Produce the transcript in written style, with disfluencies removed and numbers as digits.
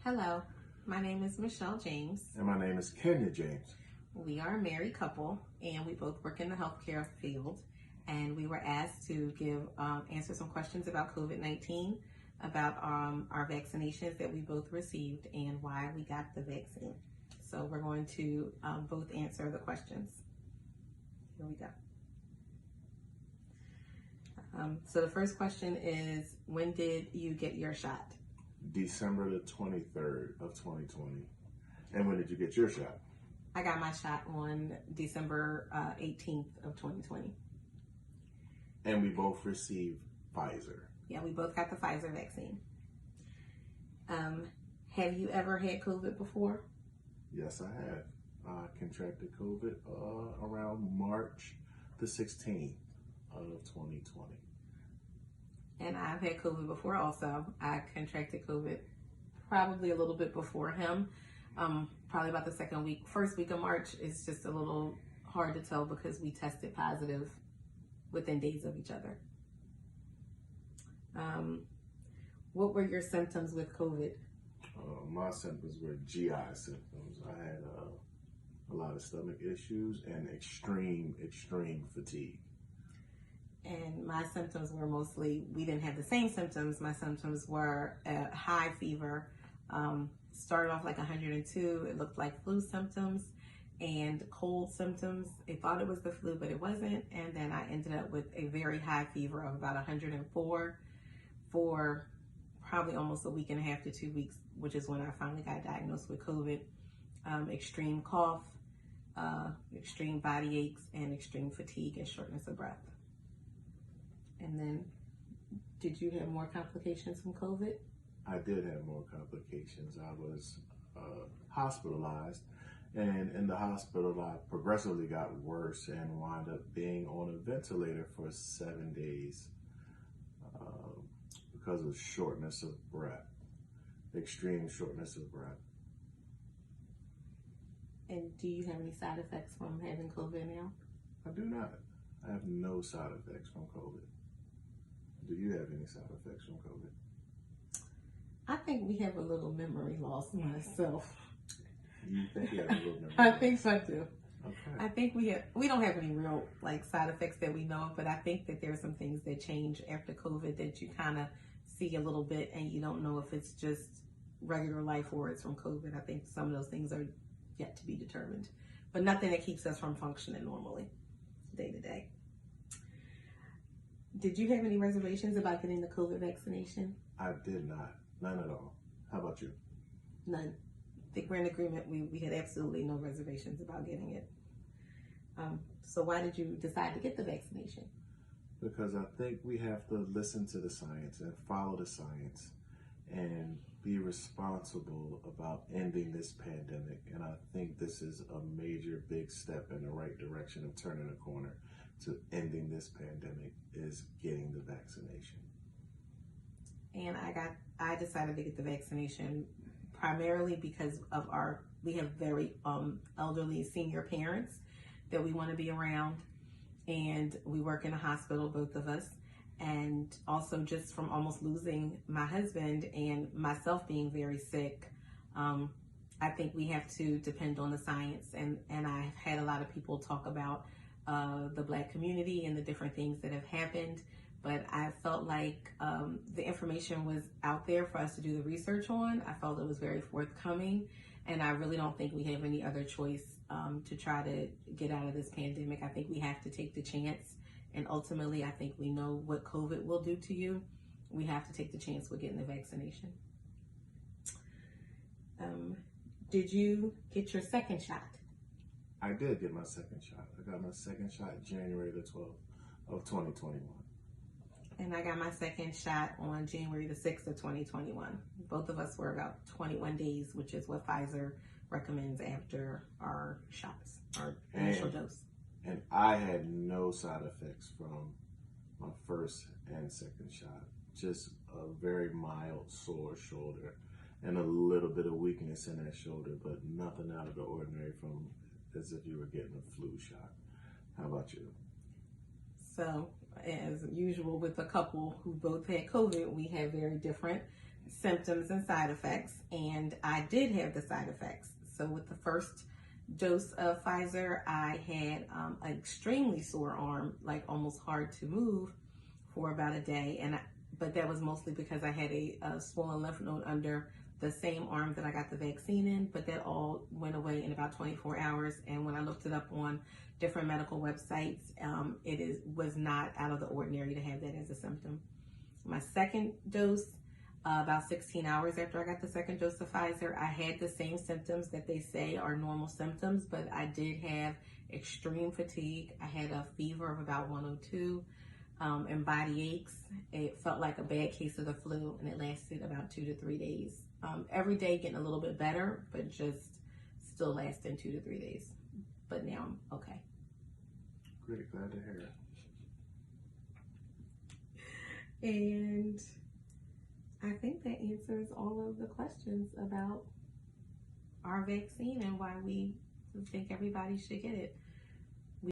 Hello, my name is Michelle James. And my name is Kenya James. We are a married couple and we both work in the healthcare field. And we were asked to answer some questions about COVID-19, about our vaccinations that we both received and why we got the vaccine. So we're going to both answer the questions. Here we go. So the first question is, when did you get your shot? December the 23rd of 2020. And when did you get your shot? I got my shot on December 18th of 2020. And we both received Pfizer. Yeah, we both got the Pfizer vaccine. Have you ever had COVID before? Yes, I have. I contracted COVID around March the 16th of 2020. And I've had COVID before also. I contracted COVID probably a little bit before him. Probably about the first week of March. It's just a little hard to tell because we tested positive within days of each other. What were your symptoms with COVID? My symptoms were GI symptoms. I had a lot of stomach issues and extreme fatigue. And my symptoms were mostly, we didn't have the same symptoms. My symptoms were a high fever, started off like 102. It looked like flu symptoms and cold symptoms. They thought it was the flu, but it wasn't. And then I ended up with a very high fever of about 104 for probably almost a week and a half to 2 weeks, which is when I finally got diagnosed with COVID. Extreme cough, extreme body aches, and extreme fatigue and shortness of breath. And then, did you have more complications from COVID? I did have more complications. I was hospitalized, and in the hospital I progressively got worse and wound up being on a ventilator for 7 days because of shortness of breath, extreme shortness of breath. And do you have any side effects from having COVID now? I do not. I have no side effects from COVID. Do you have any side effects from COVID? I think we have a little memory loss myself. You think you have a little memory I loss? think so too. Okay. I think we don't have any real side effects that we know of, but I think that there are some things that change after COVID that you kind of see a little bit and you don't know if it's just regular life or it's from COVID. I think some of those things are yet to be determined, but nothing that keeps us from functioning normally day to day. Did you have any reservations about getting the COVID vaccination? I did not. None at all. How about you? None. I think we're in agreement. We had absolutely no reservations about getting it. So why did you decide to get the vaccination? Because I think we have to listen to the science and follow the science and be responsible about ending this pandemic. And I think this is a major big step in the right direction of turning a corner to ending this pandemic is getting the vaccination. And I decided to get the vaccination primarily because of we have very elderly senior parents that we want to be around, and we work in a hospital, both of us, and also just from almost losing my husband and myself being very sick. I think we have to depend on the science, and I've had a lot of people talk about the Black community and the different things that have happened, but I felt like the information was out there for us to do the research on. I felt it was very forthcoming, and I really don't think we have any other choice to try to get out of this pandemic. I think we have to take the chance, and ultimately I think we know what COVID will do to you. We have to take the chance with getting the vaccination. Did you get your second shot? I did get my second shot. I got my second shot January the 12th of 2021. And I got my second shot on January the 6th of 2021. Both of us were about 21 days, which is what Pfizer recommends after our shots, our initial dose. And I had no side effects from my first and second shot. Just a very mild sore shoulder and a little bit of weakness in that shoulder, but nothing out of the ordinary from as if you were getting a flu shot. How about you? So, as usual with a couple who both had COVID, we had very different symptoms and side effects, and I did have the side effects. So with the first dose of Pfizer, I had an extremely sore arm, like almost hard to move for about a day, but that was mostly because I had a swollen lymph node under the same arm that I got the vaccine in, but that all went away in about 24 hours. And when I looked it up on different medical websites, was not out of the ordinary to have that as a symptom. My second dose, about 16 hours after I got the second dose of Pfizer, I had the same symptoms that they say are normal symptoms, but I did have extreme fatigue. I had a fever of about 102 and body aches. It felt like a bad case of the flu, and it lasted about 2 to 3 days. Every day getting a little bit better, but just still lasting 2 to 3 days. But now I'm okay. Great, glad to hear it. And I think that answers all of the questions about our vaccine and why we think everybody should get it.